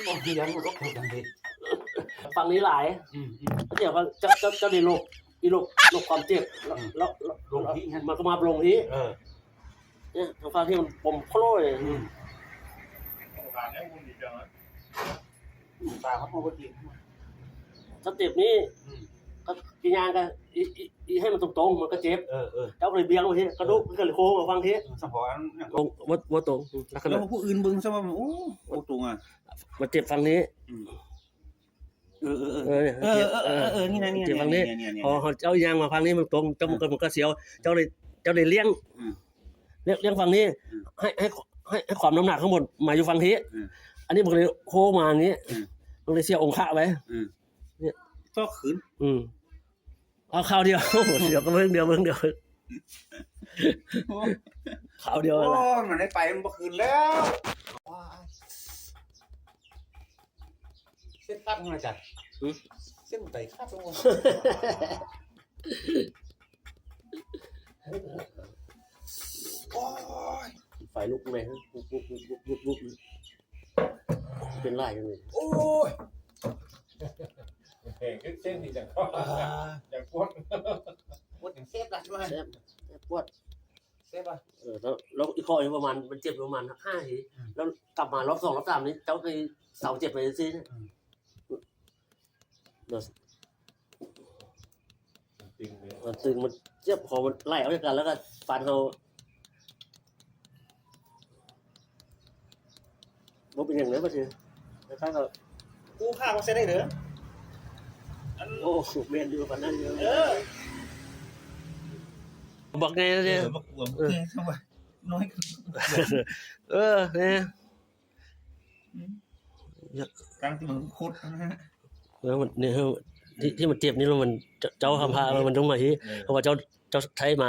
บอกเดียวมันก็พูดกันดิ ฝั่งนี้หลายเดี๋ยวว่าจะได้โรคอีโรคความเจ็บแล้ว ลงที่งั้น มันก็มาลงที่ เนี่ย ทางฝั่งที่มันปมโคโล่เลย ตาเขาพูดว่าดี สเต็ปนี้ก็กินยางกันอีให้มันตรงๆมันก็เจ็บเจ้าเลยเบี้ยงไปที่กระดูกก็เลยโค้งมาฟังที่ สมพร ตรงวัดตรงลักษ แล้ ณะ วผู้อื่นบึงซะว่าโอ้ตรงอ่ะ มันเจ็บฝั่งนี้นี่นะนี่ เจ็บฝั่งนี้พอเจ้ายางมาฝั่งนี้มันตรงเจ้ามันก็เสียวเจ้าเลยเลี้ยงฝั่งนี้ให้ความน้ำหนักข้างบนมาอยู่ฝั่งนี้อันนี้มันเลยโค้งมาอย่างนี้มันเลยเสียองค์ะไว้เนี่ยก็ขืนเอาข่าวเดียวเดี๋ยวก็เบิ่งเดียวข่าวเดียว โอ้มันได้ไปมันบ่คืนแล้วเส้นคาดมาจัดเส้นไตคาดลงโอ้ย ไฟลุกไหมลุกเป็นไรกันเลย โอ้ย เส้นนี่จากก็จากปวด ปวดอย่างเซฟละใช่ไหม แซ่บปวด เซฟอ่ะ แล้วอีกข้อประมาณมันเจ็บประมาณ5 ทีแล้วกลับมารอบ2รอบ3นี้เจ้าเคยเสาเจ็บไปซิเนี่ยมันตึงมันเจ็บพอมันไล่เอาด้วยกันแล้วก็ฟันเขาบ่เป็นอย่างไรป่ะทีคล้ายๆกับ กูฆ่ามันเส้นได้เหรอ โอ้เมนดูฟันนั่นเยอะบอกไงเนี่ย มากลัวทำไมน้อย เนี่ย กลางที่มันโคตรนะฮะ แล้วมันเนี่ยที่มันเจ็บนี่แล้วมันเจ้าคำพามันต้องมาที่เพราะว่าเจ้าไทยมา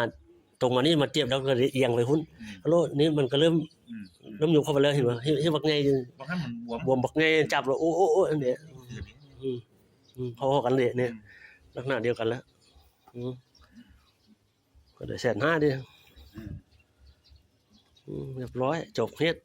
ตรงมานี่มาเจ็บแล้วก็เอียงไปหุ้นแล้วนี่มันก็เริ่มอยู่เข้าไปแล้วเห็นป่ะที่บักไง บางครั้งมันบวม บวมบักไงจับแล้วโอ้อันเนี้ยพอกันเลยเนี่ยลักษณะเดียวกันแล้วก็ได้150,000ดิเรียบร้อยจบเฮ็ด